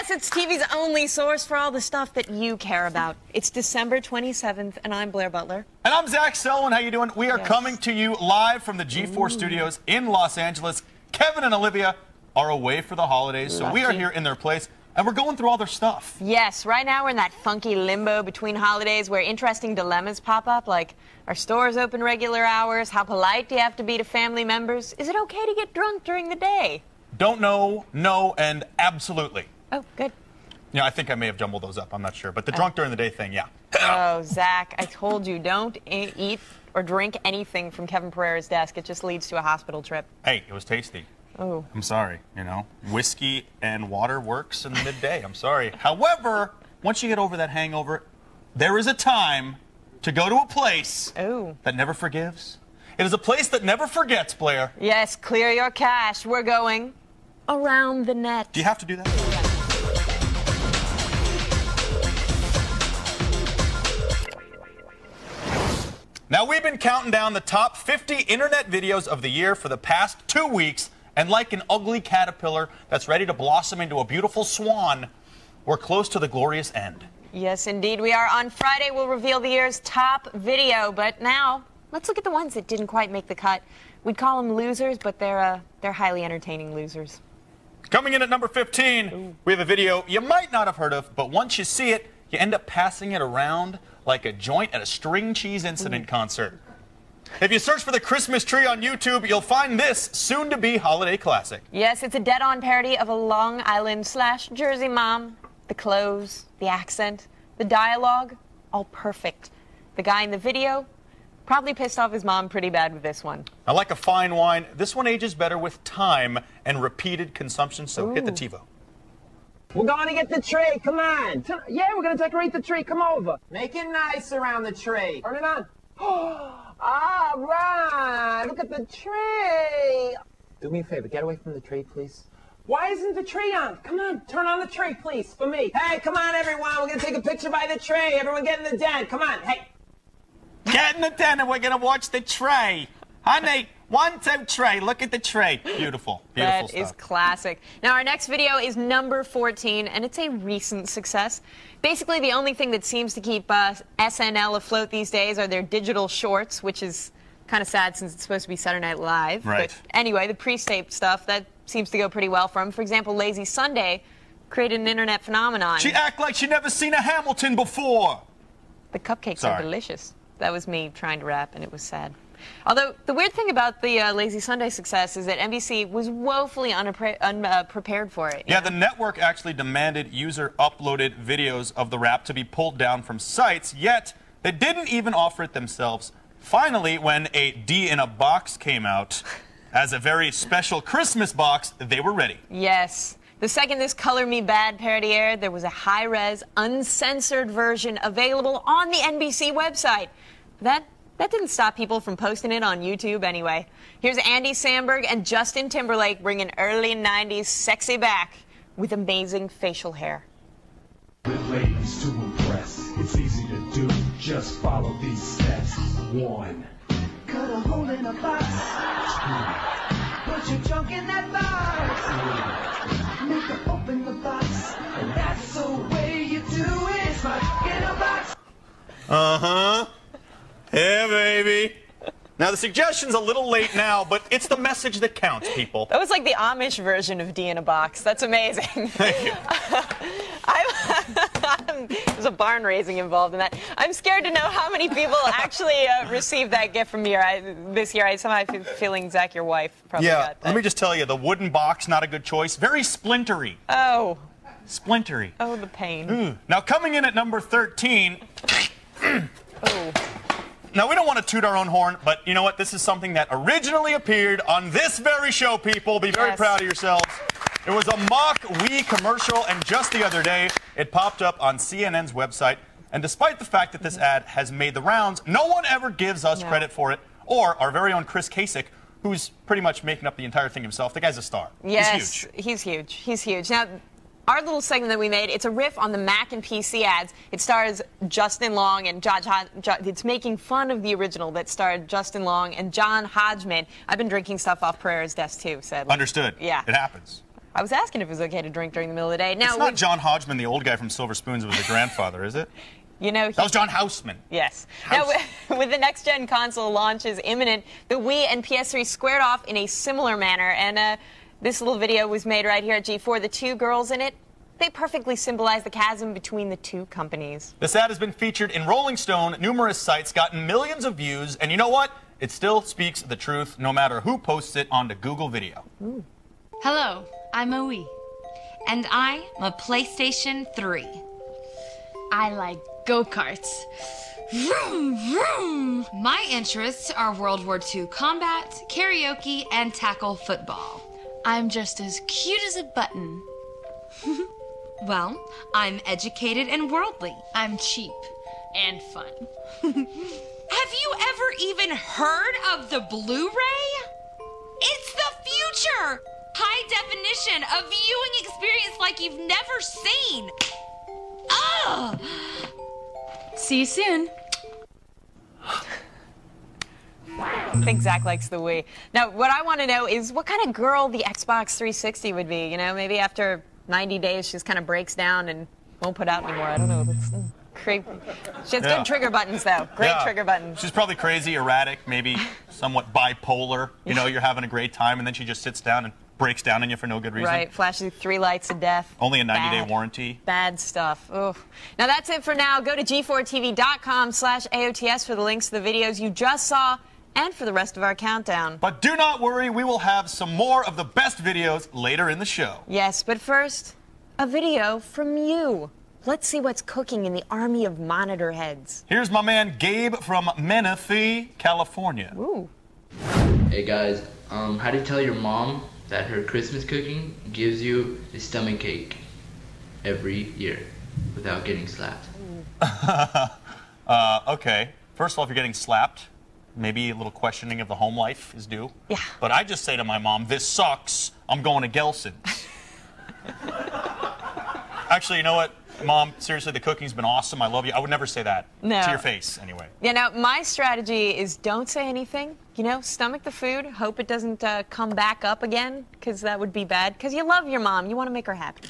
Yes, it's TV's only source for all the stuff that you care about. It's December 27th, and I'm Blair Butler. And I'm Zach Selwyn. How you doing? We are coming to you live from the G4 studios in Los Angeles. Kevin and Olivia are away for the holidays, so we are here in their place, and we're going through all their stuff. Yes, right now we're in that funky limbo between holidays where interesting dilemmas pop up, like, are stores open regular hours? How polite do you have to be to family members? Is it okay to get drunk during the day? Don't know, no, and absolutely. Oh, good. Yeah, I think I may have jumbled those up. I'm not sure. But the drunk during the day thing, yeah. Oh, Zach, I told you, don't eat or drink anything from Kevin Pereira's desk. It just leads to a hospital trip. Hey, it was tasty. Oh. I'm sorry, you know. Whiskey and water works in the midday. I'm sorry. However, once you get over that hangover, there is a time to go to a place that never forgives. It is a place that never forgets, Blair. Yes, clear your cache. We're going around the net. Do you have to do that? Now, we've been counting down the top 50 internet videos of the year for the past 2 weeks, and like an ugly caterpillar that's ready to blossom into a beautiful swan, we're close to the glorious end. Yes, indeed we are. On Friday, we'll reveal the year's top video, but now, let's look at the ones that didn't quite make the cut. We'd call them losers, but they're highly entertaining losers. Coming in at number 15, we have a video you might not have heard of, but once you see it, you end up passing it around like a joint at a string cheese incident concert. If you search for the Christmas tree on YouTube, you'll find this soon-to-be holiday classic. Yes, it's a dead-on parody of a Long Island/Jersey mom. The clothes, the accent, the dialogue, all perfect. The guy in the video probably pissed off his mom pretty bad with this one. Now, like a fine wine, this one ages better with time and repeated consumption, so hit the TiVo. We're going to get the tree. Come on. Yeah, we're going to decorate the tree. Come over. Make it nice around the tree. Turn it on. All right. Look at the tree. Do me a favor. Get away from the tree, please. Why isn't the tree on? Come on. Turn on the tree, please, for me. Hey, come on, everyone. We're going to take a picture by the tree. Everyone get in the den. Come on. Hey. Get in the den and we're going to watch the tray. Honey, 1, 2, tray. Look at the tray. Beautiful. Beautiful stuff. That is stuff. classic. Now, our next video is number 14, and it's a recent success. Basically, the only thing that seems to keep SNL afloat these days are their digital shorts, which is kind of sad since it's supposed to be Saturday Night Live. Right. But anyway, the pre-taped stuff, that seems to go pretty well for them. For example, Lazy Sunday created an internet phenomenon. She act like she never seen a Hamilton before. The cupcakes are delicious. That was me trying to rap, and it was sad. Although, the weird thing about the Lazy Sunday success is that NBC was woefully unprepared for it. Yeah, the network actually demanded user-uploaded videos of the rap to be pulled down from sites, yet they didn't even offer it themselves. Finally, when a D in a Box came out as a very special Christmas box, they were ready. Yes. The second this Color Me Bad parody aired, there was a high-res, uncensored version available on the NBC website. That didn't stop people from posting it on YouTube anyway. Here's Andy Samberg and Justin Timberlake bringing early 90s sexy back with amazing facial hair. Good ladies to impress, it's easy to do, just follow these steps. 1. Cut a hole in a box. 2. Put your junk in that box. Make her open the box. And that's the way you do it. It's my in a box. Uh-huh. Yeah, baby. Now, the suggestion's a little late now, but it's the message that counts, people. That was like the Amish version of D in a Box. That's amazing. Thank you. There's a barn raising involved in that. I'm scared to know how many people actually received that gift from me this year. I somehow feel feeling, Zach, your wife, probably got that. Let me just tell you, the wooden box, not a good choice. Very splintery. Oh. Splintery. Oh, the pain. Now, coming in at number 13... Oh. Now, we don't want to toot our own horn, but you know what? This is something that originally appeared on this very show, people. Be very proud of yourselves. It was a mock Wii commercial, and just the other day, it popped up on CNN's website. And despite the fact that this ad has made the rounds, no one ever gives us credit for it, or our very own Chris Kasich, who's pretty much making up the entire thing himself. The guy's a star. Yes, he's huge. He's huge. Now, our little segment that we made, it's a riff on the Mac and PC ads. It stars Justin Long and it's making fun of the original that starred Justin Long and John Hodgman. I've been drinking stuff off Pereira's desk, too, sadly. Understood. Yeah. It happens. I was asking if it was okay to drink during the middle of the day. Now, it's not John Hodgman, the old guy from Silver Spoons, who was the grandfather, is it? You know, that was John Houseman. Yes. Now, with the next-gen console launches imminent, the Wii and PS3 squared off in a similar manner. And this little video was made right here at G4. The two girls in it, they perfectly symbolize the chasm between the two companies. This ad has been featured in Rolling Stone, numerous sites, gotten millions of views, and you know what? It still speaks the truth no matter who posts it onto Google Video. Ooh. Hello, I'm a Wii, and I'm a PlayStation 3. I like go-karts. Vroom, vroom. My interests are World War II combat, karaoke, and tackle football. I'm just as cute as a button. Well, I'm educated and worldly. I'm cheap and fun. Have you ever even heard of the Blu-ray? It's the future! High definition, a viewing experience like you've never seen. Ugh! See you soon. I think Zach likes the Wii. Now, what I want to know is what kind of girl the Xbox 360 would be. You know, maybe after 90 days, she just kind of breaks down and won't put out anymore. I don't know. That's creepy. She has good trigger buttons, though. Great trigger buttons. She's probably crazy, erratic, maybe somewhat bipolar. You know, you're having a great time, and then she just sits down and breaks down on you for no good reason. Right, flashes 3 lights of death. Only a 90-day warranty. Bad stuff. Ugh. Now, that's it for now. Go to g4tv.com/AOTS for the links to the videos you just saw and for the rest of our countdown. But do not worry, we will have some more of the best videos later in the show. Yes, but first, a video from you. Let's see what's cooking in the army of monitor heads. Here's my man Gabe from Menifee, California. Ooh. Hey guys, how do you tell your mom that her Christmas cooking gives you a stomach ache every year without getting slapped? Okay. First of all, if you're getting slapped, maybe a little questioning of the home life is due. Yeah. But I just say to my mom, this sucks. I'm going to Gelson's. Actually, you know what? Mom, seriously, the cooking's been awesome. I love you. I would never say that to your face, anyway. Yeah, now, my strategy is don't say anything. You know, stomach the food. Hope it doesn't come back up again, because that would be bad. Because you love your mom. You want to make her happy.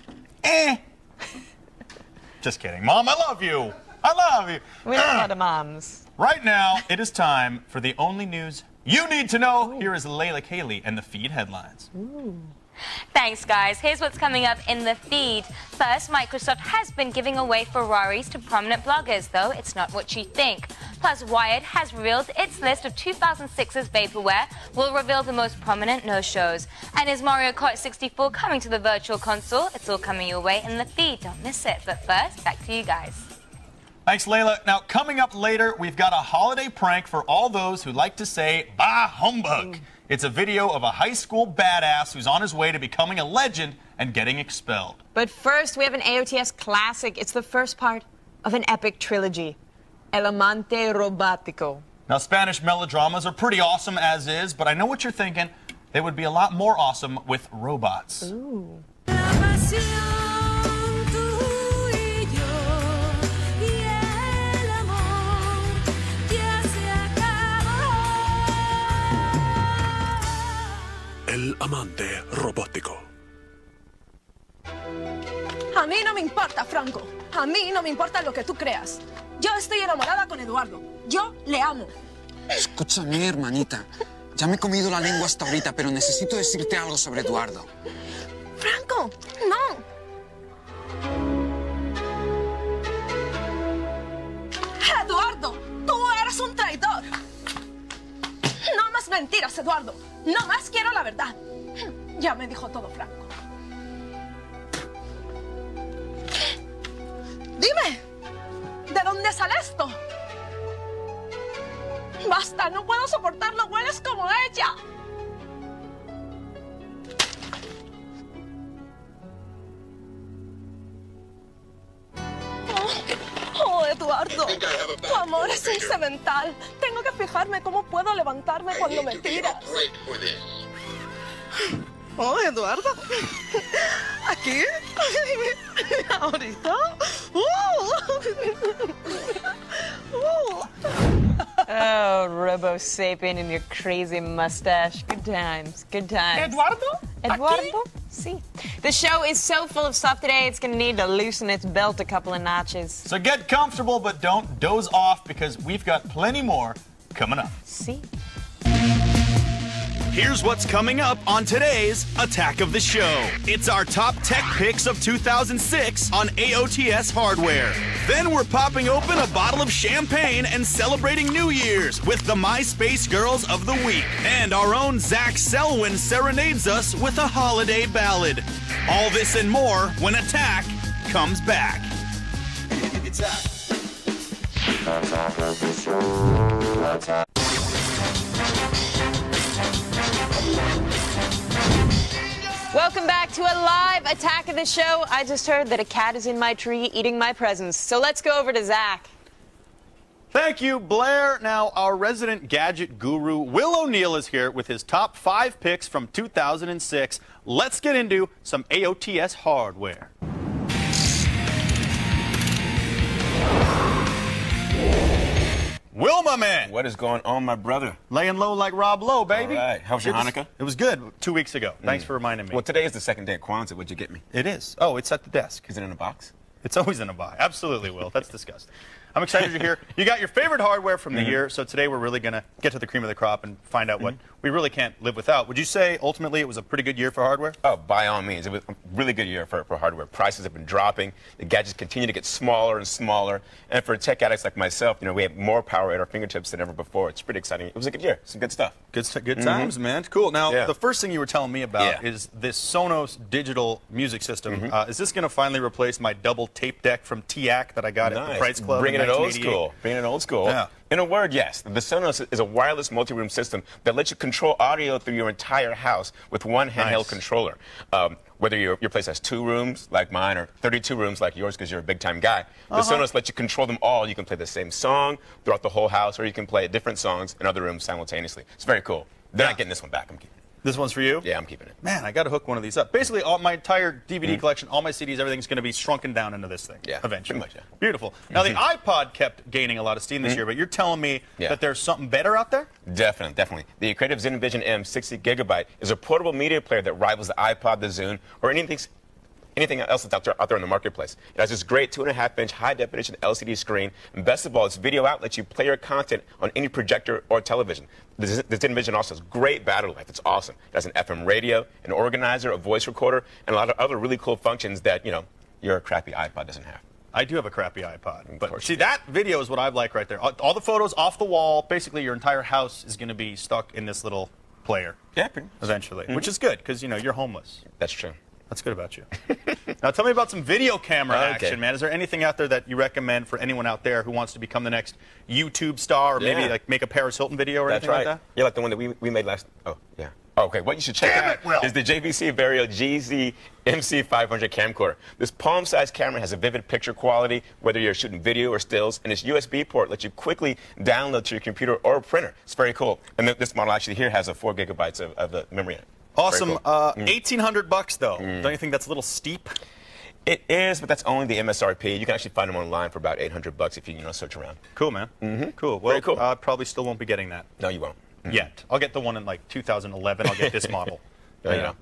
Just kidding. Mom, I love you. I love you. We have a lot of moms. Right now, it is time for the only news you need to know. Here is Layla Cayley and the feed headlines. Ooh. Thanks, guys. Here's what's coming up in the feed. First, Microsoft has been giving away Ferraris to prominent bloggers, though it's not what you think. Plus, Wired has revealed its list of 2006's vaporware will reveal the most prominent no-shows. And is Mario Kart 64 coming to the Virtual Console? It's all coming your way in the feed. Don't miss it. But first, back to you guys. Thanks, Layla. Now, coming up later, we've got a holiday prank for all those who like to say, bah humbug. It's a video of a high school badass who's on his way to becoming a legend and getting expelled. But first, we have an AOTS classic. It's the first part of an epic trilogy, El Amante Robótico. Now, Spanish melodramas are pretty awesome as is, but I know what you're thinking. They would be a lot more awesome with robots. Ooh. El amante robótico. A mí no me importa, Franco. A mí no me importa lo que tú creas. Yo estoy enamorada con Eduardo. Yo le amo. Escúchame, hermanita. Ya me he comido la lengua hasta ahorita, pero necesito decirte algo sobre Eduardo. Franco, no. Eduardo, tú eres un traidor. No más mentiras, Eduardo. No más quiero la verdad. Ya me dijo todo Franco. Dime, ¿de dónde sale esto? Basta, no puedo soportarlo. Hueles como ella. Oh, Eduardo, tu amor es un cemental. Tengo que fijarme cómo puedo levantarme cuando me tiras. Oh, Eduardo. ¿Aquí? ¿Ahorita? Oh, Robo Sapien and your crazy mustache. Good times, good times. Eduardo, Eduardo? See. The show is so full of stuff today, it's going to need to loosen its belt a couple of notches. So get comfortable, but don't doze off because we've got plenty more coming up. See. Here's what's coming up on today's Attack of the Show. It's our top tech picks of 2006 on AOTS hardware. Then we're popping open a bottle of champagne and celebrating New Year's with the MySpace Girls of the Week. And our own Zach Selwyn serenades us with a holiday ballad. All this and more when Attack comes back. Attack. Attack of the Show. Attack. Welcome back to a live Attack of the Show. I just heard that a cat is in my tree eating my presents. So let's go over to Zach. Thank you, Blair. Now, our resident gadget guru, Will O'Neill, is here with his top 5 picks from 2006. Let's get into some AOTS hardware. Will, my man. What is going on, my brother? Laying low like Rob Lowe, baby. All right. How was your Hanukkah? It was good 2 weeks ago. Thanks for reminding me. Well, today is the second day of Kwanzaa. What'd you get me? It is. Oh, it's at the desk. Is it in a box? It's always in a box. Absolutely, Will. That's disgusting. I'm excited you're here. You got your favorite hardware from the year, so today we're really going to get to the cream of the crop and find out what we really can't live without. Would you say, ultimately, it was a pretty good year for hardware? Oh, by all means. It was a really good year for hardware. Prices have been dropping. The gadgets continue to get smaller and smaller. And for tech addicts like myself, you know, we have more power at our fingertips than ever before. It's pretty exciting. It was a good year. Some good stuff. Good times, man. Cool. Now, the first thing you were telling me about is this Sonos digital music system. Is this going to finally replace my double tape deck from TIAC that I got at the Price Club Bringing in it old school. Bringing it old school. Yeah. In a word, yes. The Sonos is a wireless multi-room system that lets you control audio through your entire house with one handheld controller. Whether your place has 2 rooms like mine or 32 rooms like yours because you're a big-time guy, the Sonos lets you control them all. You can play the same song throughout the whole house, or you can play different songs in other rooms simultaneously. It's very cool. They're not getting this one back. I'm keeping it. This one's for you? Yeah, I'm keeping it. Man, I got to hook one of these up. Basically, all my entire DVD collection, all my CDs, everything's going to be shrunken down into this thing. Yeah, eventually. pretty much, yeah. Beautiful. Now, the iPod kept gaining a lot of steam this year, but you're telling me that there's something better out there? Definitely, definitely. The Creative ZenVision M 60GB is a portable media player that rivals the iPod, the Zune, or anything else that's out there in the marketplace. It has this great 2.5-inch high-definition LCD screen, and best of all, its video out lets you play your content on any projector or television. The ZenVision also has great battery life. It's awesome. It has an FM radio, an organizer, a voice recorder, and a lot of other really cool functions that, you know, your crappy iPod doesn't have. I do have a crappy iPod. But see, that video is what I like right there. All the photos off the wall. Basically, your entire house is going to be stuck in this little player. Yeah, pretty much. Eventually, which is good because, you know, you're homeless. That's true. That's good about you. Now, tell me about some video camera action, man. Is there anything out there that you recommend for anyone out there who wants to become the next YouTube star or maybe like make a Paris Hilton video or anything like that? Yeah, like the one that we made last. Oh, yeah. Okay, what you should check out is the JVC Vario GZ MC500 camcorder. This palm-sized camera has a vivid picture quality, whether you're shooting video or stills, and its USB port lets you quickly download to your computer or printer. It's very cool. And this model actually here has a 4 gigabytes of the memory in it. Awesome. Cool. $1,800 though. Don't you think that's a little steep? It is, but that's only the MSRP. You can actually find them online for about $800 if you search around. Cool, man. Cool. Well, cool. I probably still won't be getting that. No, you won't. Yet. I'll get the one in like 2011. I'll get this model.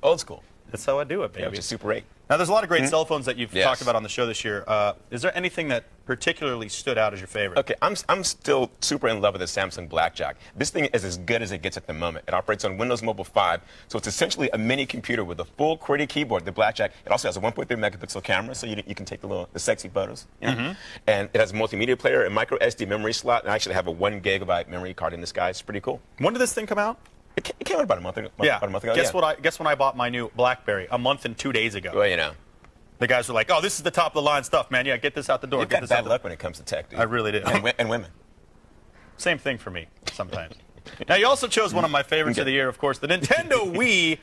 Old school. That's how I do it, baby. Yeah, which is Super 8. Now, there's a lot of great cell phones that you've talked about on the show this year. Is there anything that particularly stood out as your favorite? Okay, I'm still super in love with the Samsung Blackjack. This thing is as good as it gets at the moment. It operates on Windows Mobile 5, so it's essentially a mini computer with a full QWERTY keyboard. The Blackjack, it also has a 1.3 megapixel camera, so you can take the sexy photos. You know? And it has a multimedia player, a micro SD memory slot, and I actually have a 1 gigabyte memory card in this guy. It's pretty cool. When did this thing come out? It came out about a month ago. Guess when I bought my new BlackBerry? A month and 2 days ago. Well, you know. The guys were like, "Oh, this is the top of the line stuff, man. Yeah, get this out the door." You've got bad luck when it comes to tech, dude. I really do. And women. Same thing for me sometimes. Now, you also chose one of my favorites of the year, of course, the Nintendo Wii.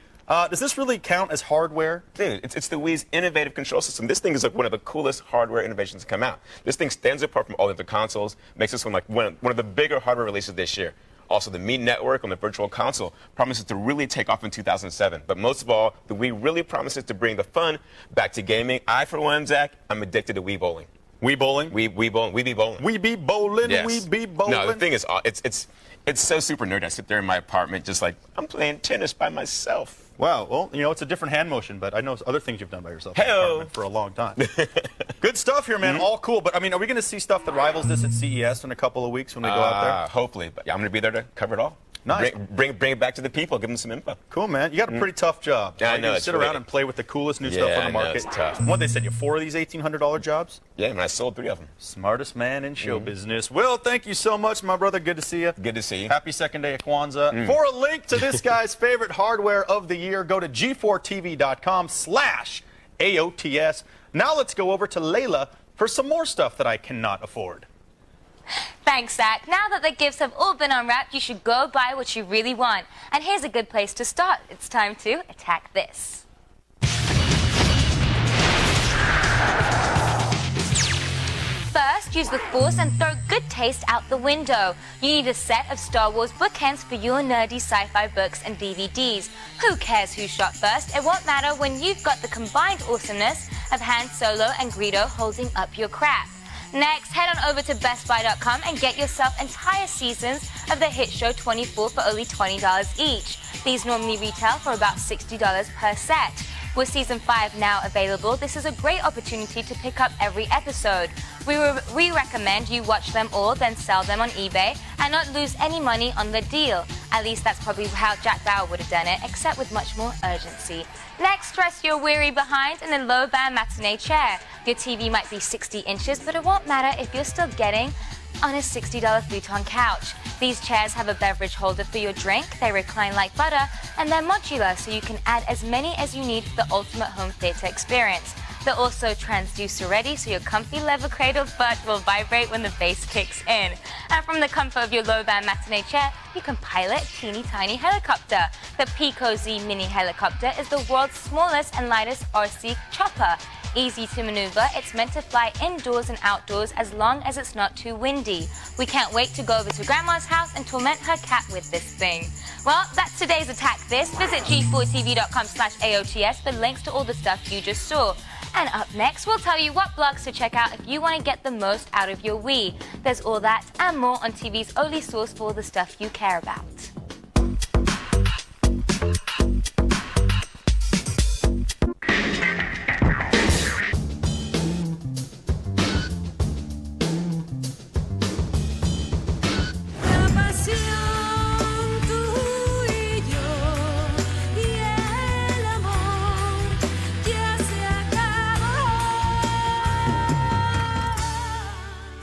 Does this really count as hardware? Dude, it's the Wii's innovative control system. This thing is like one of the coolest hardware innovations to come out. This thing stands apart from all the other consoles, makes this one like one of the bigger hardware releases this year. Also, the Mii network on the Virtual Console promises to really take off in 2007. But most of all, the Wii really promises to bring the fun back to gaming. I, for one, Zach, I'm addicted to Wii bowling. Wii bowling? Wii bowling. We be bowling. We be bowling. Yes. We be bowling. No, the thing is, It's so super nerdy. I sit there in my apartment just like, I'm playing tennis by myself. Wow, well, you know, it's a different hand motion, but I know other things you've done by yourself in the Hey-o. apartment for a long time. Good stuff here, man. All cool. But, I mean, are we going to see stuff that rivals this at CES in a couple of weeks when we go out there? Hopefully. But yeah, I'm going to be there to cover it all. Nice. Bring it back to the people. Give them some info. Cool, man. You got a pretty tough job. Yeah, I know. You It's sit around and play with the coolest new stuff on the market. It's tough. What, they said you 4 of these $1,800 jobs? Yeah, and I sold 3 of them. Smartest man in show business. Will, thank you so much, my brother. Good to see you. Good to see you. Happy second day of Kwanzaa. For a link to this guy's favorite hardware of the year, go to g4tv.com/AOTS. Now let's go over to Layla for some more stuff that I cannot afford. Thanks, Zach. Now that the gifts have all been unwrapped, you should go buy what you really want. And here's a good place to start. It's time to attack this. First, use the Force and throw good taste out the window. You need a set of Star Wars bookends for your nerdy sci-fi books and DVDs. Who cares who shot first? It won't matter when you've got the combined awesomeness of Han Solo and Greedo holding up your crap. Next, head on over to bestbuy.com and get yourself entire seasons of the hit show 24 for only $20 each. These normally retail for about $60 per set. With Season 5 now available, this is a great opportunity to pick up every episode. We recommend you watch them all, then sell them on eBay and not lose any money on the deal. At least that's probably how Jack Bauer would have done it, except with much more urgency. Next, rest your weary behind in a low-band matinee chair. Your TV might be 60 inches, but it won't matter if you're still getting on a $60 futon couch. These chairs have a beverage holder for your drink, they recline like butter, and they're modular so you can add as many as you need for the ultimate home theater experience. They're also transducer ready so your comfy leather cradle butt will vibrate when the bass kicks in. And from the comfort of your low-band matinee chair, you can pilot a teeny tiny helicopter. The Pico Z mini helicopter is the world's smallest and lightest RC chopper. Easy to maneuver, it's meant to fly indoors and outdoors as long as it's not too windy. We can't wait to go over to Grandma's house and torment her cat with this thing. Well, that's today's Attack This. Visit g4tv.com/AOTS for links to all the stuff you just saw. And up next, we'll tell you what blogs to check out if you want to get the most out of your Wii. There's all that and more on TV's only source for all the stuff you care about.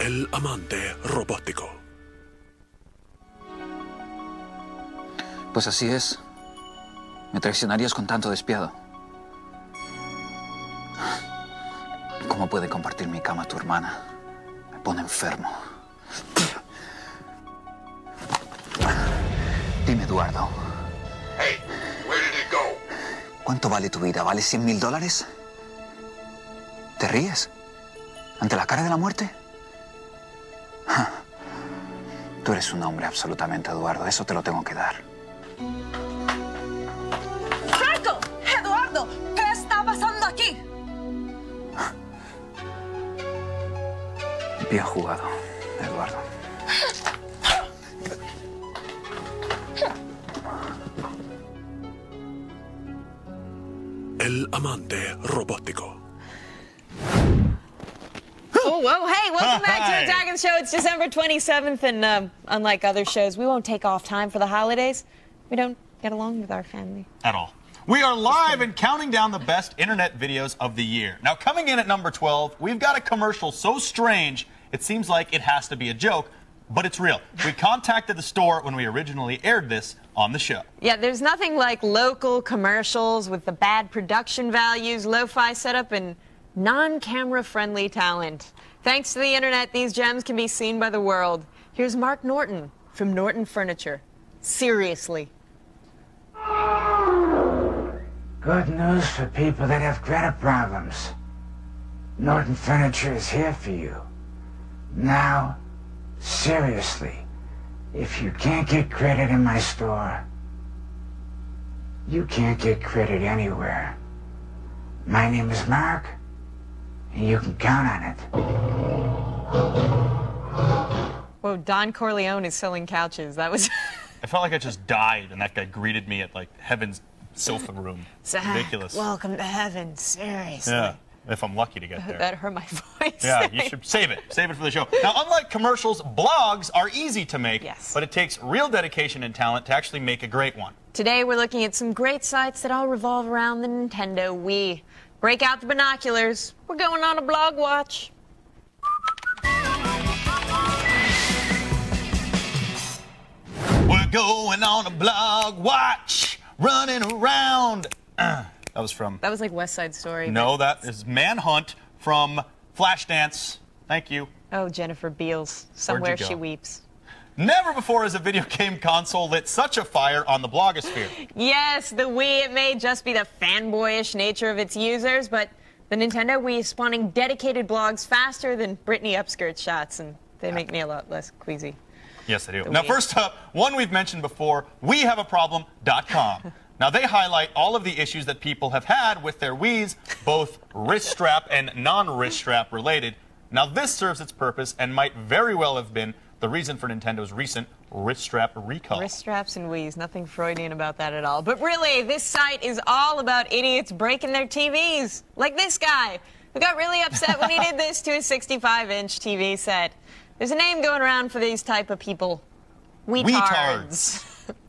El amante robótico. Pues así es. Me traicionarías con tanto despiado. ¿Cómo puede compartir mi cama tu hermana? Me pone enfermo. Dime, Eduardo. Hey, where did it go? ¿Cuánto vale tu vida? ¿Vale $100,000? ¿Te ríes? ¿Ante la cara de la muerte? Tú eres un hombre absolutamente, Eduardo. Eso te lo tengo que dar. ¡Franco! ¡Eduardo! ¿Qué está pasando aquí? Bien jugado, Eduardo. El amante robótico. Oh, whoa, hey, welcome back to Attack the Show. It's December 27th, and unlike other shows, we won't take off time for the holidays. We don't get along with our family. At all. We are live and counting down the best internet videos of the year. Now, coming in at number 12, we've got a commercial so strange, it seems like it has to be a joke, but it's real. We contacted the store when we originally aired this on the show. Yeah, there's nothing like local commercials with the bad production values, lo-fi setup, and non-camera friendly talent. Thanks to the internet, these gems can be seen by the world. Here's Mark Norton from Norton Furniture. Seriously. Good news for people that have credit problems. Norton Furniture is here for you. Now, seriously, if you can't get credit in my store, you can't get credit anywhere. My name is Mark, and you can count on it. Whoa, Don Corleone is selling couches. That was... I felt like I just died, and that guy greeted me at, like, heaven's sofa room. Ridiculous. Welcome to heaven, seriously. Yeah, if I'm lucky to get there. That hurt my voice. Yeah, you should save it. Save it for the show. Now, unlike commercials, blogs are easy to make, but it takes real dedication and talent to actually make a great one. Today, we're looking at some great sites that all revolve around the Nintendo Wii. Break out the binoculars. We're going on a blog watch. We're going on a blog watch, running around. That was from... That was like West Side Story. No, that is Manhunt from Flashdance. Thank you. Oh, Jennifer Beals. Somewhere she weeps. Never before has a video game console lit such a fire on the blogosphere. Yes, the Wii, it may just be the fanboyish nature of its users, but the Nintendo Wii is spawning dedicated blogs faster than Britney upskirt shots, and they make me a lot less queasy. Yes, they do. Now, first up, one we've mentioned before, WeHaveAProblem.com. Now, they highlight all of the issues that people have had with their Wiis, both wrist strap and non-wrist strap related. Now, this serves its purpose and might very well have been the reason for Nintendo's recent wrist strap recall. Wrist straps and Wiis, nothing Freudian about that at all. But really, this site is all about idiots breaking their TVs, like this guy, who got really upset when he did this to his 65-inch TV set. There's a name going around for these type of people. Weetards.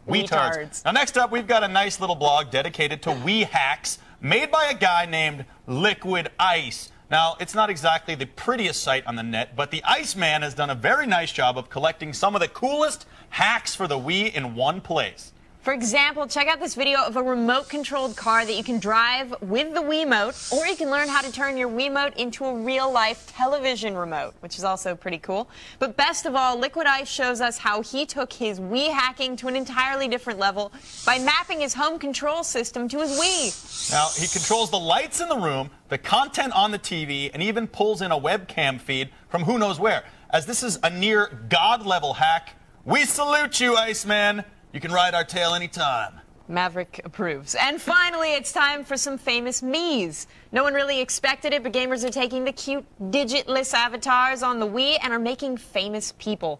Weetards. Now, next up, we've got a nice little blog dedicated to Wii hacks made by a guy named Liquid Ice. Now, it's not exactly the prettiest site on the net, but the Iceman has done a very nice job of collecting some of the coolest hacks for the Wii in one place. For example, check out this video of a remote-controlled car that you can drive with the Wiimote, or you can learn how to turn your Wiimote into a real-life television remote, which is also pretty cool. But best of all, Liquid Ice shows us how he took his Wii hacking to an entirely different level by mapping his home control system to his Wii. Now, he controls the lights in the room, the content on the TV, and even pulls in a webcam feed from who knows where. As this is a near God-level hack, we salute you, Iceman. You can ride our tail anytime. Maverick approves. And finally, it's time for some famous Miis. No one really expected it, but gamers are taking the cute digitless avatars on the Wii and are making famous people.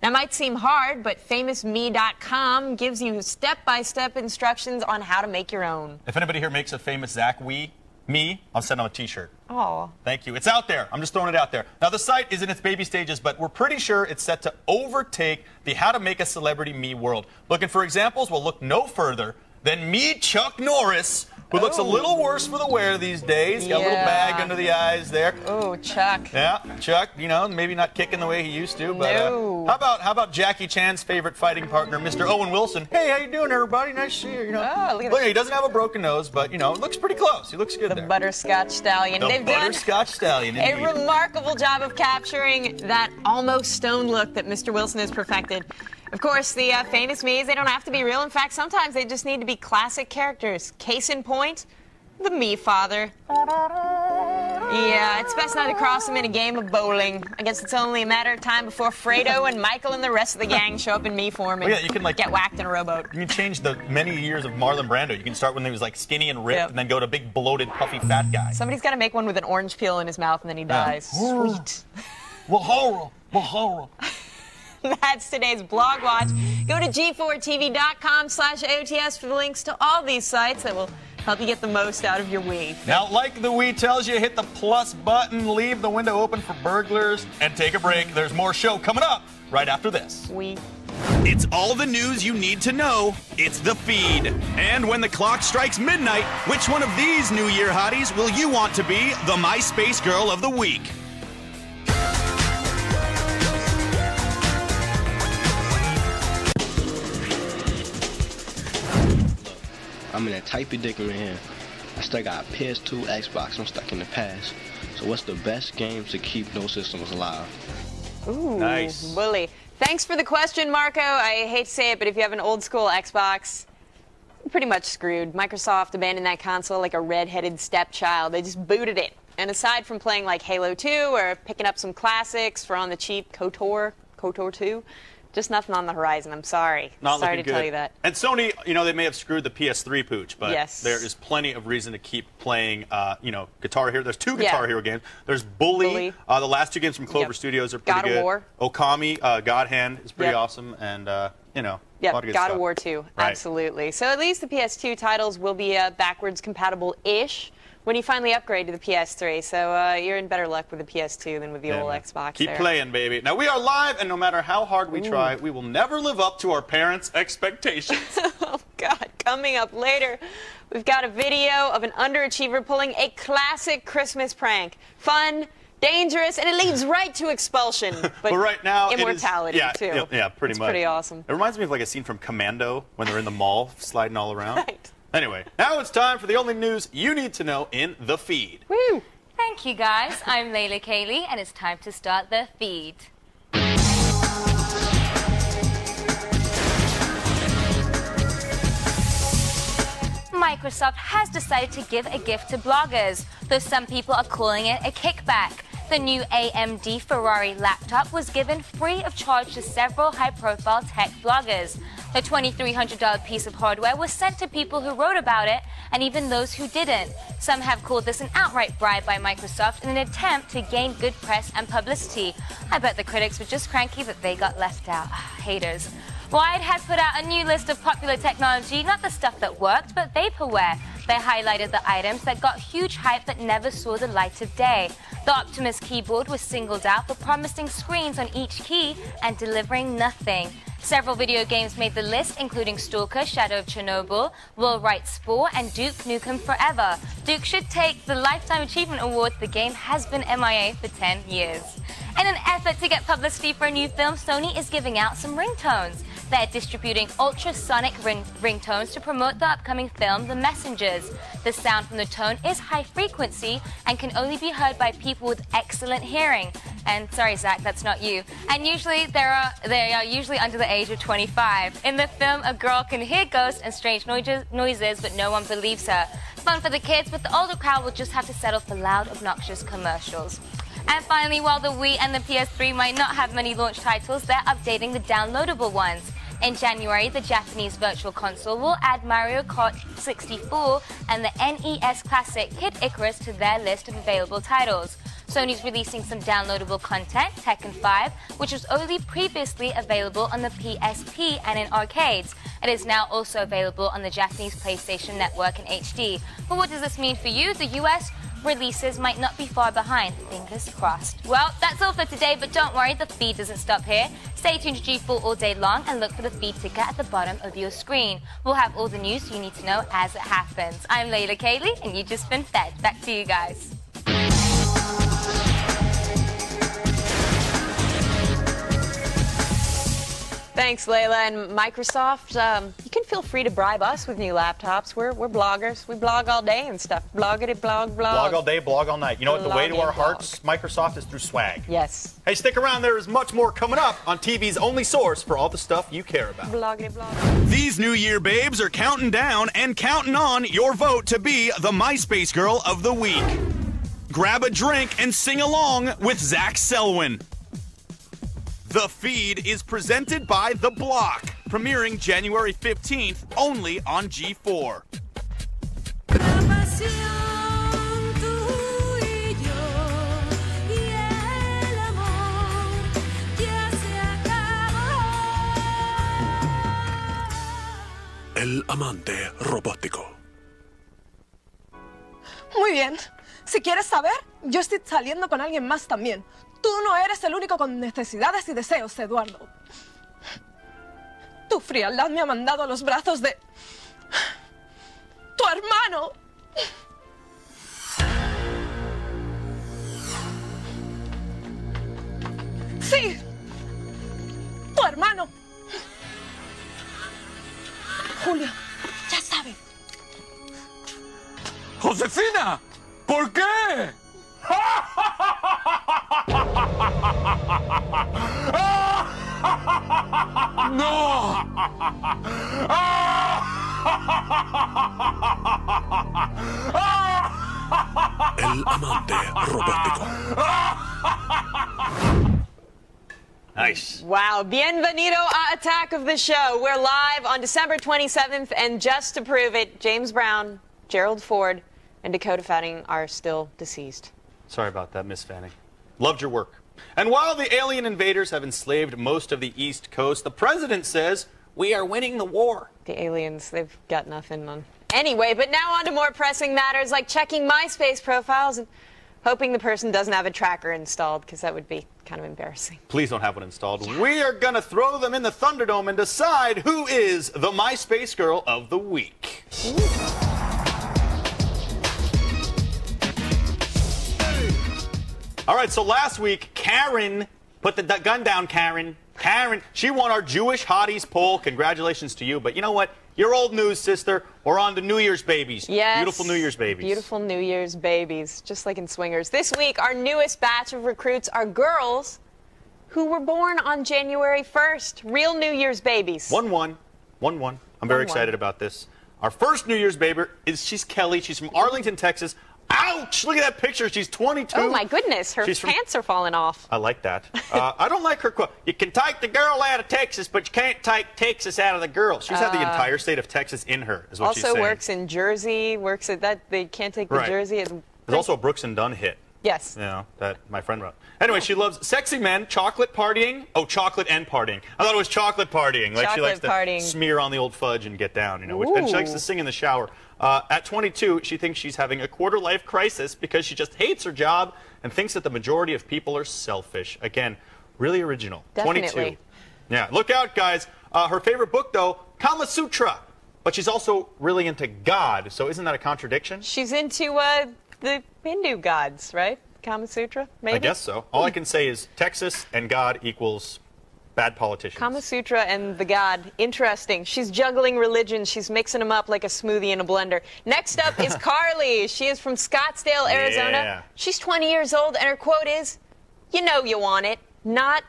Now, it might seem hard, but famousme.com gives you step-by-step instructions on how to make your own. If anybody here makes a famous Zach Wii, I'll send them a t-shirt. Aw. Thank you. It's out there. I'm just throwing it out there. Now, the site is in its baby stages, but we're pretty sure it's set to overtake the How to Make a Celebrity Me world. Looking for examples? Well, look no further than me, Chuck Norris, who looks a little worse for the wear these days. Got a little bag under the eyes there. Oh, Chuck. Yeah, Chuck, you know, maybe not kicking the way he used to, but how about Jackie Chan's favorite fighting partner, Mr. Owen Wilson? Hey, how you doing, everybody? Nice to see you. You know, look at he doesn't have a broken nose, but you know, it looks pretty close. He looks good there. The Butterscotch Stallion. The Butterscotch Stallion, indeed. A remarkable job of capturing that almost stone look that Mr. Wilson has perfected. Of course, the famous Miis, they don't have to be real. In fact, sometimes they just need to be classic characters. Case in point, the Me Father. Yeah, it's best not to cross him in a game of bowling. I guess it's only a matter of time before Fredo and Michael and the rest of the gang show up in Me form and you can, like, get whacked in a rowboat. You can change the many years of Marlon Brando. You can start when he was like skinny and ripped and then go to big, bloated, puffy, fat guy. Somebody's got to make one with an orange peel in his mouth and then he dies. Sweet. That's today's Blog Watch. Go to g4tv.com/AOTS for the links to all these sites that will help you get the most out of your Wii. Now, like the Wii tells you, hit the plus button, leave the window open for burglars, and take a break. There's more show coming up right after this. Wii. It's all the news you need to know. It's The Feed. And when the clock strikes midnight, which one of these New Year hotties will you want to be the MySpace Girl of the Week? I'm in a tight predicament here. I still got a PS2, Xbox, I'm stuck in the past. So what's the best games to keep those systems alive? Ooh, nice. Bully. Thanks for the question, Marco. I hate to say it, but if you have an old school Xbox, you're pretty much screwed. Microsoft abandoned that console like a red-headed stepchild. They just booted it. And aside from playing like Halo 2 or picking up some classics for on the cheap KOTOR 2, Just nothing on the horizon. I'm sorry. Not sorry looking to tell good. you that. And Sony, you know, they may have screwed the PS3 pooch, but Yes. there is plenty of reason to keep playing, you know, Guitar Hero. There's 2 Guitar Hero games. There's Bully. The last 2 games from Clover Studios are pretty God of good. War. Okami, God Hand is pretty awesome, and, you know, a lot of good God stuff. of War 2. Right. Absolutely. So at least the PS2 titles will be backwards compatible-ish when you finally upgrade to the PS3. So you're in better luck with the PS2 than with the old Xbox. Keep there. playing, baby. Now, we are live, and no matter how hard we try, we will never live up to our parents' expectations. Oh, God. Coming up later, we've got a video of an underachiever pulling a classic Christmas prank. Fun, dangerous, and it leads right to expulsion. But right now, immortality, too. Yeah, pretty it's much. pretty awesome. It reminds me of like a scene from Commando when they're in the mall sliding all around. Right. Anyway, now it's time for the only news you need to know in the feed. Woo! Thank you, guys. I'm Layla Kaylee, and it's time to start the feed. Microsoft has decided to give a gift to bloggers, though some people are calling it a kickback. The new AMD Ferrari laptop was given free of charge to several high-profile tech bloggers. The $2,300 piece of hardware was sent to people who wrote about it, and even those who didn't. Some have called this an outright bribe by Microsoft in an attempt to gain good press and publicity. I bet the critics were just cranky that they got left out. Haters. Wired has put out a new list of popular technology, not the stuff that worked, but vaporware. They highlighted the items that got huge hype but never saw the light of day. The Optimus keyboard was singled out for promising screens on each key and delivering nothing. Several video games made the list, including Stalker, Shadow of Chernobyl, Will Wright Spore, and Duke Nukem Forever. Duke should take the Lifetime Achievement Award. The game has been MIA for 10 years. In an effort to get publicity for a new film, Sony is giving out some ringtones. They're distributing ultrasonic ringtones to promote the upcoming film, The Messengers. The sound from the tone is high frequency and can only be heard by people with excellent hearing. And sorry, Zach, that's not you. And usually they are usually under the age of 25. In the film, a girl can hear ghosts and strange noises, but no one believes her. Fun for the kids, but the older crowd will just have to settle for loud, obnoxious commercials. And finally, while the Wii and the PS3 might not have many launch titles, they're updating the downloadable ones. In January, the Japanese Virtual Console will add Mario Kart 64 and the NES Classic Kid Icarus to their list of available titles. Sony's releasing some downloadable content, Tekken 5, which was only previously available on the PSP and in arcades. It is now also available on the Japanese PlayStation Network in HD. But what does this mean for you? The US releases might not be far behind. Fingers crossed. Well, that's all for today, but don't worry, the feed doesn't stop here. Stay tuned to G4 all day long and look for the feed ticker at the bottom of your screen. We'll have all the news you need to know as it happens. I'm Layla Kaylee, and you've just been fed. Back to you guys. Thanks, Layla. And Microsoft, you can feel free to bribe us with new laptops. We're bloggers. We blog all day and stuff. Bloggity, blog. Blog all day, blog all night. You know what? The way to our Blog. hearts, Microsoft, is through swag. Yes. Hey, stick around. There is much more coming up on TV's only source for all the stuff you care about. Bloggity, blog. These New Year babes are counting down and counting on your vote to be the MySpace Girl of the Week. Grab a drink and sing along with Zach Selwyn. The Feed is presented by The Block, premiering January 15th only on G4. El amante robótico. Muy bien. Si quieres saber, yo estoy saliendo con alguien más también. Tú no eres el único con necesidades y deseos, Eduardo. Tu frialdad me ha mandado a los brazos de... ¡tu hermano! ¡Sí! ¡Tu hermano! Julio, ya sabe. ¡Josefina! ¿Por qué? ¡No! El amante robótico. Nice. Wow. Bienvenido a Attack of the Show. We're live on December 27th, and just to prove it, James Brown, Gerald Ford, and Dakota Fanning are still deceased. Sorry about that, Miss Fanning. Loved your work. And while the alien invaders have enslaved most of the East Coast, the president says we are winning the war. The aliens, they've got nothing on. Anyway, but now on to more pressing matters like checking MySpace profiles and hoping the person doesn't have a tracker installed, because that would be kind of embarrassing. Please don't have one installed. We are going to throw them in the Thunderdome and decide who is the MySpace Girl of the Week. All right, so last week, Karen, put the gun down, Karen. Karen, she won our Jewish Hotties poll. Congratulations to you. But you know what? You're old news, sister. We're on to New Year's babies. Yes. Beautiful New Year's babies. Beautiful New Year's babies, just like in Swingers. This week, our newest batch of recruits are girls who were born on January 1st. Real New Year's babies. 1-1. 1-1. I'm very excited about this. Our first New Year's baby she's Kelly. She's from Arlington, Texas. Ouch! Look at that picture. She's 22. Oh, my goodness. Her pants are falling off. I like that. I don't like her quote. You can take the girl out of Texas, but you can't take Texas out of the girl. She's had the entire state of Texas in her, is what she's saying. Also works in Jersey, works at that. They can't take the Jersey. There's also a Brooks and Dunn hit. Yes. You know, that my friend wrote. Anyway, she loves sexy men, chocolate partying. Oh, chocolate and partying. I thought it was chocolate partying. Like she likes to smear on the old fudge and get down, you know. And she likes to sing in the shower. At 22, she thinks she's having a quarter-life crisis because she just hates her job and thinks that the majority of people are selfish. Again, really original. Definitely. 22. Yeah, look out, guys. Her favorite book, though, Kama Sutra. But she's also really into God, so isn't that a contradiction? She's into the Hindu gods, right? Kama Sutra, maybe? I guess so. All I can say is Texas and God equals bad politicians. Kama Sutra and the God. Interesting. She's juggling religions. She's mixing them up like a smoothie in a blender. Next up is Carly. She is from Scottsdale, Arizona. Yeah. She's 20 years old, and her quote is, "You know you want it." Not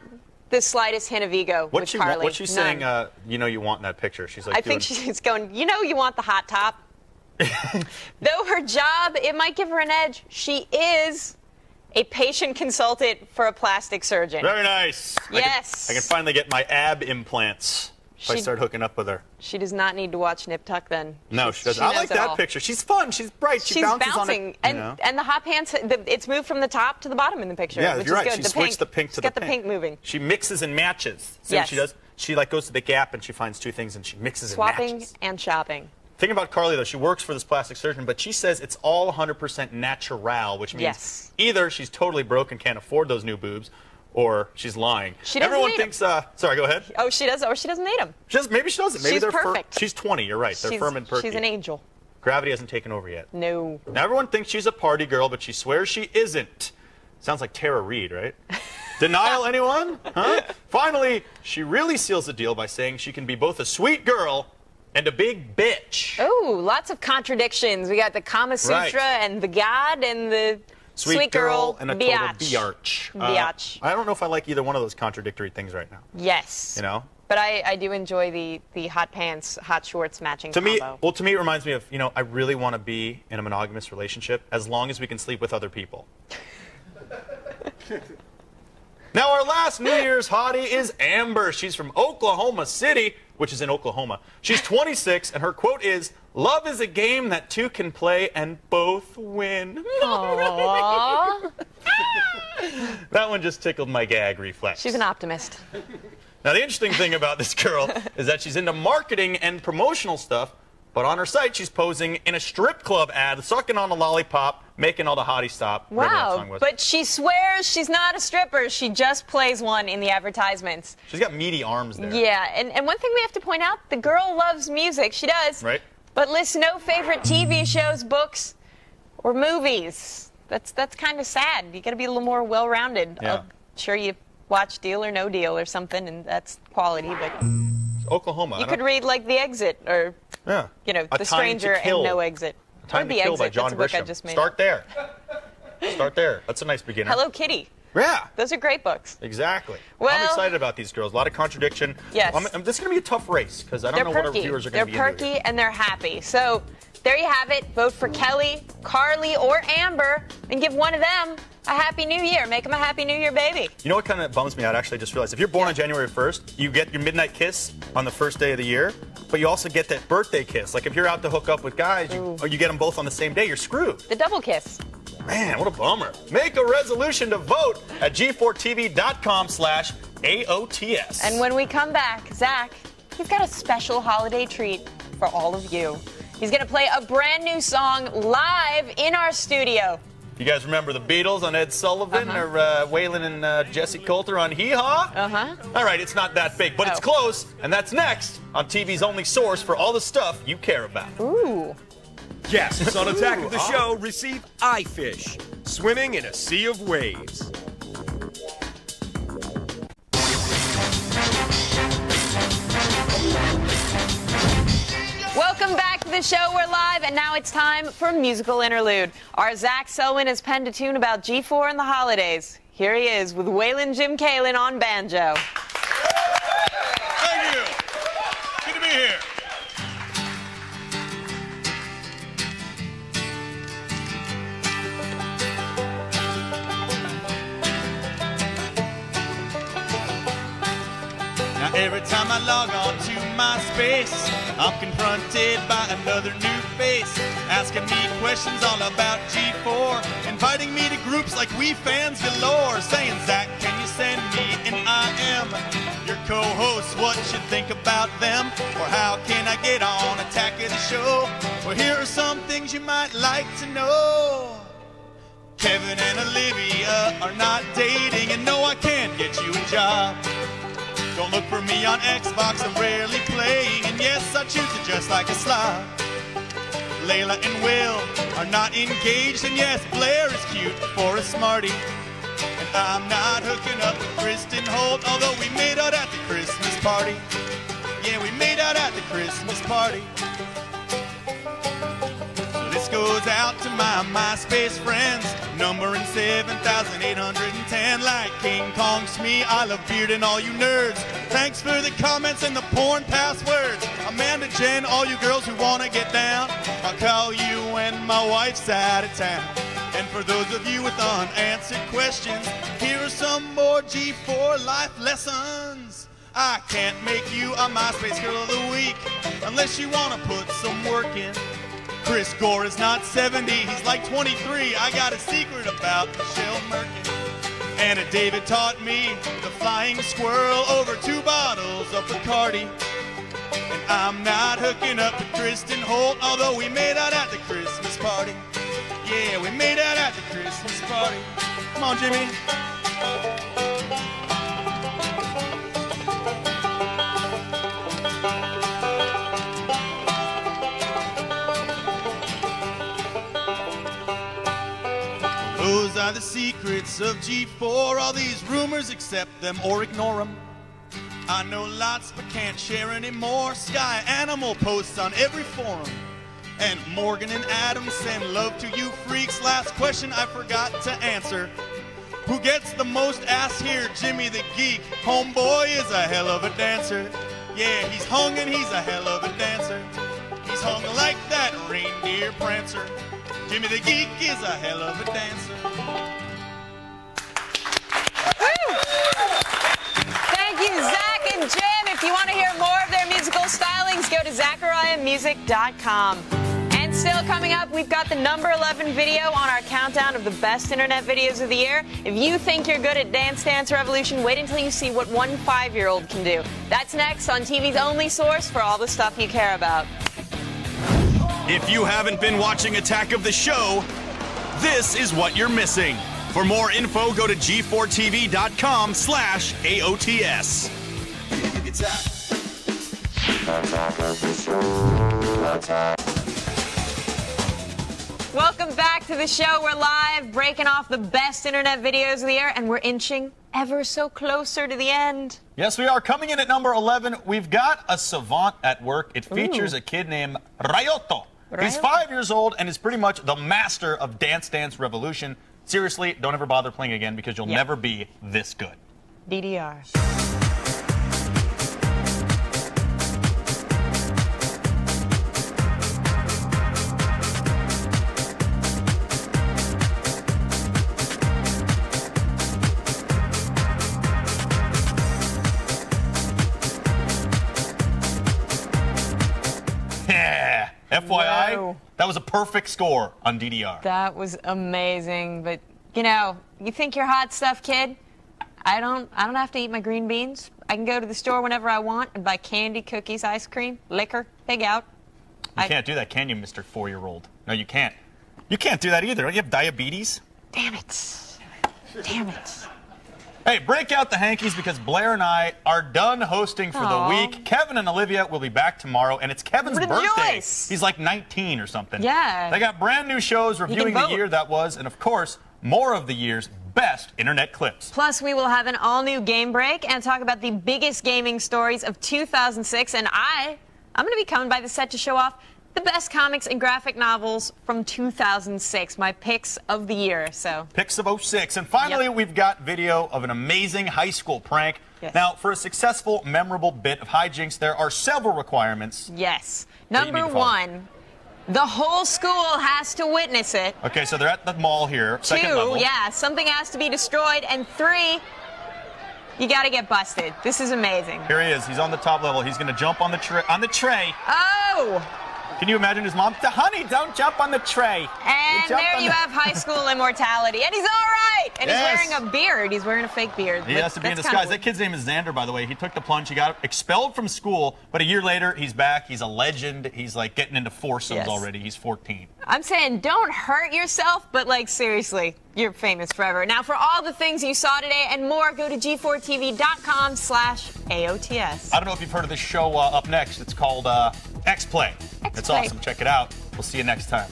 the slightest hint of ego with Carly. What's she saying, you know you want in that picture? She's like I think she's going, you know you want the hot top. Though her job, it might give her an edge. She is a patient consultant for a plastic surgeon. Very nice. Yes. I can finally get my ab implants if I start hooking up with her. She does not need to watch Nip Tuck then. No, she doesn't. I like that picture. She's fun. She's bright. She bounces bouncing. on it, and the hot pants, it's moved from the top to the bottom in the picture. Yeah, which you're is right. good. She switched the pink to the pink. She's got the pink moving. She mixes and matches. See what she does? She like goes to the Gap and she finds two things and she mixes and matches. Swapping and shopping. Thing about Carly, though, she works for this plastic surgeon, but she says it's all 100% natural, which means either she's totally broke and can't afford those new boobs, or she's lying. She doesn't Everyone need thinks, sorry, go ahead. Oh, she does, or she doesn't need them. Maybe she doesn't. Maybe she's they're perfect. She's 20, you're right. They're firm and perky. She's an angel. Gravity hasn't taken over yet. No. Now, everyone thinks she's a party girl, but she swears she isn't. Sounds like Tara Reid, right? Denial, anyone? Huh? Finally, she really seals the deal by saying she can be both a sweet girl and a big bitch. Oh, lots of contradictions. We got the Kama Sutra and the God and the sweet girl and a biatch. total biatch. Biatch. I don't know if I like either one of those contradictory things right now. Yes. You know? But I do enjoy the hot pants, hot shorts matching combo. To me, it reminds me of, you know, I really want to be in a monogamous relationship as long as we can sleep with other people. Now, our last New Year's hottie is Amber. She's from Oklahoma City, which is in Oklahoma. She's 26, and her quote is, "Love is a game that two can play and both win." Aww. That one just tickled my gag reflex. She's an optimist. Now, the interesting thing about this girl is that she's into marketing and promotional stuff, but on her site, she's posing in a strip club ad, sucking on a lollipop, making all the hotties stop. Wow, but she swears she's not a stripper. She just plays one in the advertisements. She's got meaty arms there. Yeah, and one thing we have to point out, the girl loves music. She does. Right. But lists no favorite TV shows, books, or movies. That's kind of sad. You got to be a little more well-rounded. Yeah. Sure, you watch Deal or No Deal or something, and that's quality, but Oklahoma. you could read, like, The Exit or, you know, A The Time to Stranger Kill. and No Exit. A Time or to The Kill Exit. by John That's a book I Grisham. just made. Start there. Start there. That's a nice beginner. Hello, Kitty. Yeah. Those are great books. Exactly. Well, I'm excited about these girls. A lot of contradiction. Yes. This is going to be a tough race because I don't know what our viewers are going to be They're into. perky and they're happy. So there you have it. Vote for Kelly, Carly, or Amber and give one of them A Happy New Year. Make him a Happy New Year baby. You know what kind of bums me out, actually? I just realized. If you're born on January 1st, you get your midnight kiss on the first day of the year, but you also get that birthday kiss. Like if you're out to hook up with guys, or you get them both on the same day, you're screwed. The double kiss. Man, what a bummer. Make a resolution to vote at g4tv.com/AOTS. And when we come back, Zach, he's got a special holiday treat for all of you. He's going to play a brand new song live in our studio. You guys remember the Beatles on Ed Sullivan or Waylon and Jesse Coulter on Hee Haw? All right, it's not that big, but it's close, and that's next on TV's only source for all the stuff you care about. Ooh. Guests on Attack of the Show receive iFish, swimming in a sea of waves. Welcome back to the show. We're live, and now it's time for a musical interlude. Our Zach Selwyn has penned a tune about G4 and the holidays. Here he is with Waylon Jim Kalin on banjo. Thank you. Good to be here. Now every time I log on to MySpace, I'm confronted by another new face, asking me questions all about G4, inviting me to groups like We Fans Galore, saying, Zach, can you send me an IM? Your co-hosts, what you think about them? Or how can I get on Attack of the Show? Well, here are some things you might like to know. Kevin and Olivia are not dating, and no, I can't get you a job. Don't look for me on Xbox, I'm rarely playing, and yes, I choose it just like a slob. Layla and Will are not engaged, and yes, Blair is cute for a smarty. And I'm not hooking up with Kristen Holt, although we made out at the Christmas party. Yeah, we made out at the Christmas party. So this goes out to my MySpace friends, numbering 7,810, like King Kong's me. I love beard and all you nerds. Thanks for the comments and the porn passwords. Amanda, Jen, all you girls who want to get down, I'll call you when my wife's out of town. And for those of you with unanswered questions, here are some more G4 life lessons. I can't make you a MySpace Girl of the Week unless you want to put some work in. Chris Gore is not 70, he's like 23. I got a secret about Michelle Merkin. Anna David taught me the flying squirrel over 2 bottles of Bacardi. And I'm not hooking up with Kristen Holt, although we made out at the Christmas party. Yeah, we made out at the Christmas party. Come on, Jimmy. Those are the secrets of G4. All these rumors, accept them or ignore them. I know lots but can't share anymore. Sky Animal posts on every forum. And Morgan and Adam send love to you freaks. Last question I forgot to answer. Who gets the most ass here? Jimmy the Geek. Homeboy is a hell of a dancer. Yeah, he's hung and he's a hell of a dancer. He's hung like that reindeer prancer. Jimmy the Geek is a hell of a dancer. Thank you, Zach and Jim. If you want to hear more of their musical stylings, go to ZachariahMusic.com. And still coming up, we've got the number 11 video on our countdown of the best internet videos of the year. If you think you're good at Dance Dance Revolution, wait until you see what one 5-year-old can do. That's next on TV's only source for all the stuff you care about. If you haven't been watching Attack of the Show, this is what you're missing. For more info, go to g4tv.com/AOTS. Welcome back to the show. We're live, breaking off the best internet videos of the year, and we're inching ever so closer to the end. Yes, we are. Coming in at number 11, we've got a savant at work. It features a kid named Rayotto. He's 5 years old and is pretty much the master of Dance Dance Revolution. Seriously, don't ever bother playing again because you'll never be this good. DDR. FYI, Whoa. that was a perfect score on DDR. That was amazing. But, you know, you think you're hot stuff, kid? I don't have to eat my green beans. I can go to the store whenever I want and buy candy, cookies, ice cream, liquor, pig out. You can't do that, can you, Mr. 4-year-old? No, you can't. You can't do that either. Don't you have diabetes? Damn it. Damn it. Hey, break out the hankies because Blair and I are done hosting for the week. Kevin and Olivia will be back tomorrow, and it's Kevin's birthday. He's like 19 or something. Yeah. They got brand new shows reviewing the year that was, and of course, more of the year's best internet clips. Plus, we will have an all-new game break and talk about the biggest gaming stories of 2006, and I'm going to be coming by the set to show off the best comics and graphic novels from 2006, my picks of the year. So picks of 06. And finally, we've got video of an amazing high school prank. Yes. Now, for a successful, memorable bit of hijinks, there are several requirements. Yes. Number one, the whole school has to witness it. Okay, so they're at the mall here, second level. 2, yeah, something has to be destroyed. And 3, you got to get busted. This is amazing. Here he is. He's on the top level. He's going to jump on the tray. Oh! Can you imagine his mom? Honey, don't jump on the tray. And there you have high school immortality. And he's all right. And he's wearing a beard. He's wearing a fake beard. He has to be in disguise. That kid's name is Xander, by the way. He took the plunge. He got expelled from school. But a year later, he's back. He's a legend. He's like getting into foursomes already. He's 14. I'm saying don't hurt yourself, but like seriously, you're famous forever. Now, for all the things you saw today and more, go to g4tv.com/AOTS. I don't know if you've heard of this show up next. It's called X-Play. It's awesome. Check it out. We'll see you next time.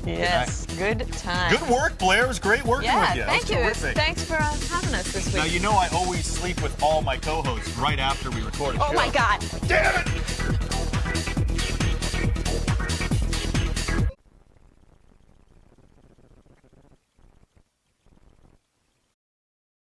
Yes, good time. Good work, Blair. It was great working with you. Thank you. Thanks for having us this week. Now, you know I always sleep with all my co-hosts right after we record a show. Oh, my God. Damn it!